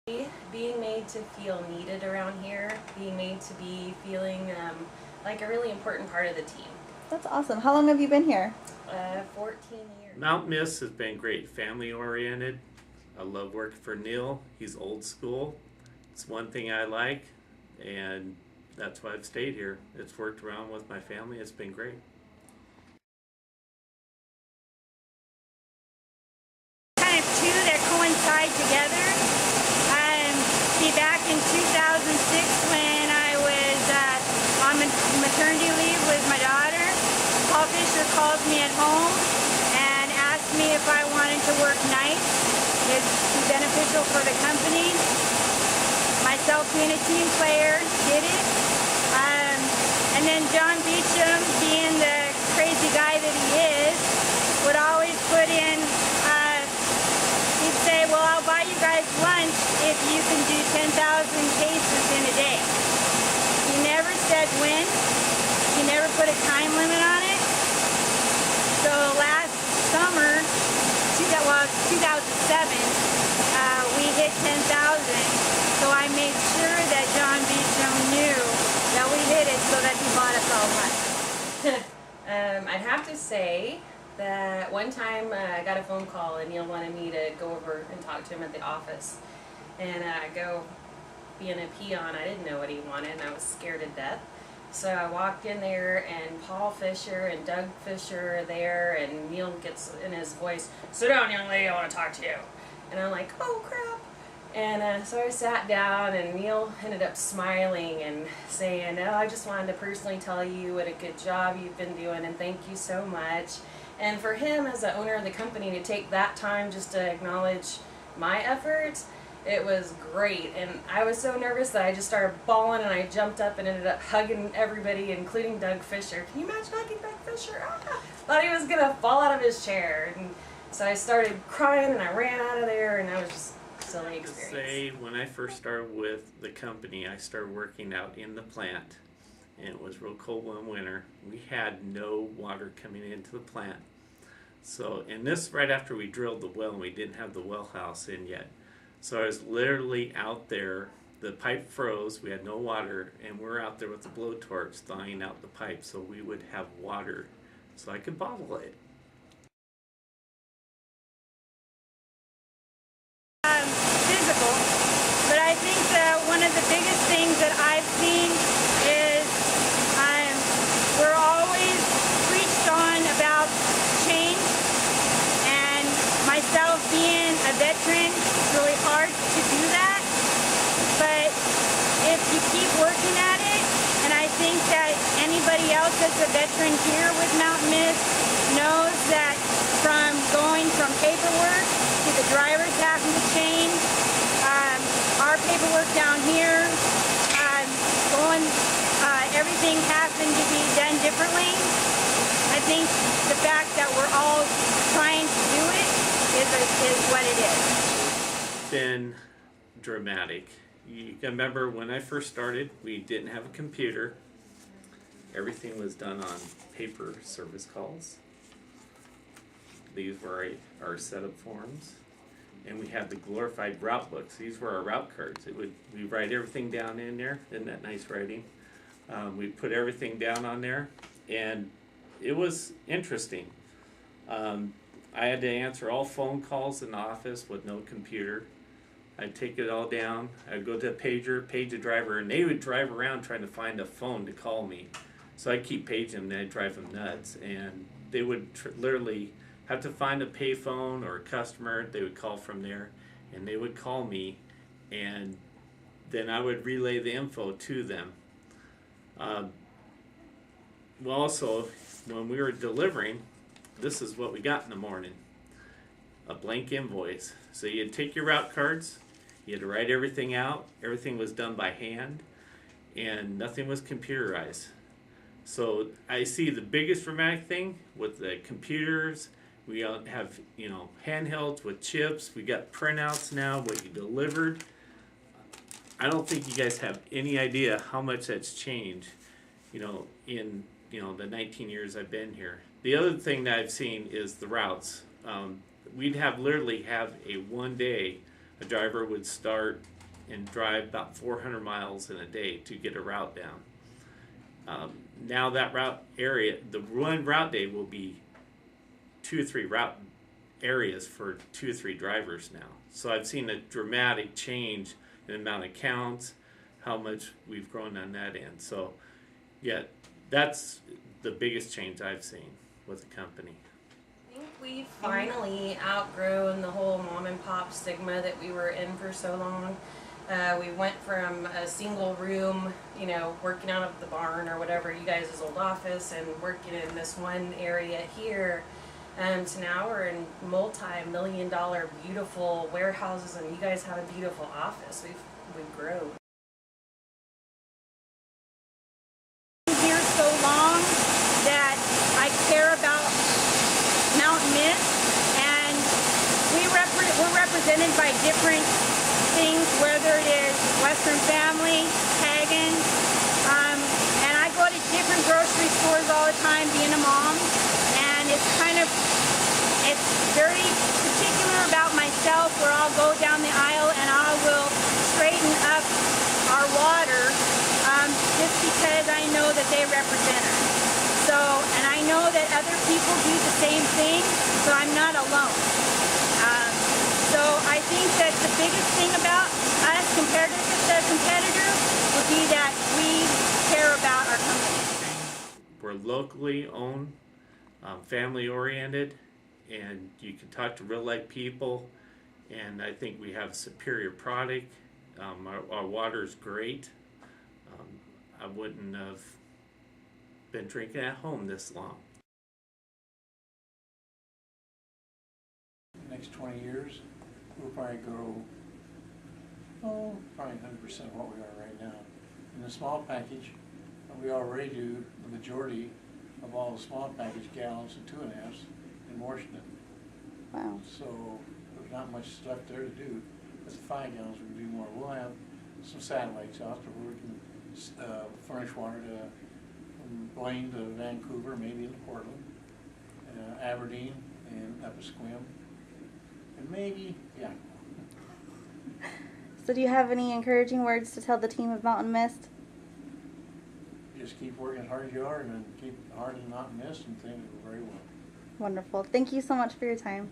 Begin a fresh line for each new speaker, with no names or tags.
Being made to feel needed around here, being made to be feeling like a really important part of the team.
That's awesome. How long have you been here?
14 years.
Mount Miss has been great, family oriented. I love working for Neil. He's old school. It's one thing I like, and that's why I've stayed here. It's worked around with my family. It's been great.
Kind of two that coincide together. See, back in 2006 when I was on maternity leave with my daughter, Paul Fisher called me at home and asked me if I wanted to work nights. It's beneficial for the company. Myself being a team player did it. And then John Beecham, being the crazy guy that he is, would always put in, he'd say, well, I'll buy you guys lunch if you can do 10,000 cases in a day. He never said when. He never put a time limit on it. So last summer, 2007, we hit 10,000. So I made sure that John Beecham knew that we hit it so that he bought us all lunch.
I'd have to say that one time I got a phone call and Neil wanted me to go over and talk to him at the office. And go being a peon, I didn't know what he wanted and I was scared to death. So I walked in there and Paul Fisher and Doug Fisher are there, and Neil gets in his voice, "Sit down, young lady, I want to talk to you." And I'm like, oh crap. And so I sat down and Neil ended up smiling and saying, "Oh, I just wanted to personally tell you what a good job you've been doing and thank you so much." And for him as the owner of the company to take that time just to acknowledge my efforts, it was great. And I was so nervous that I just started bawling and I jumped up and ended up hugging everybody, including Doug Fisher. Can you imagine hugging Doug Fisher? Thought he was gonna fall out of his chair. And so I started crying and I ran out of there, and I was just silly experience.
Say, when I first started with the company, I started working out in the plant, and it was real cold one winter. We had no water coming into the plant. So, and this right after we drilled the well, and we didn't have the well house in yet. So I was literally out there. The pipe froze. We had no water, and we're out there with the blowtorch thawing out the pipe so we would have water, so I could bottle it.
Physical, but I think that one of the biggest things that I've seen is we're always preached on about change, and myself being a veteran, it's really hard to do that, but if you keep working at it, and I think that anybody else that's a veteran here with Mount Miss knows that from going from paperwork to the drivers having to change, our paperwork down here, everything having to be done differently. I think the fact that we're all trying to do it is what it is.
Been dramatic. You can remember when I first started, we didn't have a computer. Everything was done on paper service calls. These were our setup forms, and we had the glorified route books. These were our route cards. We write everything down in there. Isn't that nice writing? We put everything down on there, and it was interesting. I had to answer all phone calls in the office with no computer. I'd take it all down. I'd go to a pager, page a driver, and they would drive around trying to find a phone to call me. So I'd keep paging them, and I'd drive them nuts. And they would literally have to find a payphone or a customer. They would call from there, and they would call me, and then I would relay the info to them. Well, also, when we were delivering, this is what we got in the morning: a blank invoice. So you'd take your route cards, you had to write everything out. Everything was done by hand, and nothing was computerized. So I see the biggest dramatic thing with the computers. We have, handhelds with chips. We got printouts now, what you delivered. I don't think you guys have any idea how much that's changed, in, the 19 years I've been here. The other thing that I've seen is the routes. We'd literally have a one day, a driver would start and drive about 400 miles in a day to get a route down. Now that route area, the one route day will be 2 or 3 route areas for 2 or 3 drivers now. So I've seen a dramatic change in the amount of counts, how much we've grown on that end. So yeah, that's the biggest change I've seen with the company.
I think we've finally outgrown the whole mom and pop stigma that we were in for so long. We went from a single room, you know, working out of the barn or whatever, you guys' old office, and working in this one area here. To now we're in multi-million-dollar beautiful warehouses, and you guys have a beautiful office. We've grown.
Here so long that I care about Mountain Mist, and we're represented by different things, whether it is Western Family, Hagen, and I go to different grocery stores all the time being a mom, and it's very particular about myself, where I'll go down the aisle and I will straighten up our water, just because I know that they represent us. So, and I know that other people do the same thing, so I'm not alone. So I think that the biggest thing about us compared to the competitor would be that we care about our company.
We're locally owned, family oriented, and you can talk to real life people, and I think we have a superior product. Our water is great. I wouldn't have been drinking at home this long.
Next 20 years, we'll probably grow, probably 100% of what we are right now. In the small package, we already do the majority of all the small package gallons and 2.5s in Washington.
Wow.
So there's not much left there to do. With the 5 gallons, we can do more. We'll have some satellites out there where we can furnish water to from Blaine to Vancouver, maybe to Portland, Aberdeen, and Eppisquim, and maybe, yeah.
So do you have any encouraging words to tell the team of Mountain Mist?
Just keep working as hard as you are, and keep hard and not miss, and things will go very well.
Wonderful. Thank you so much for your time.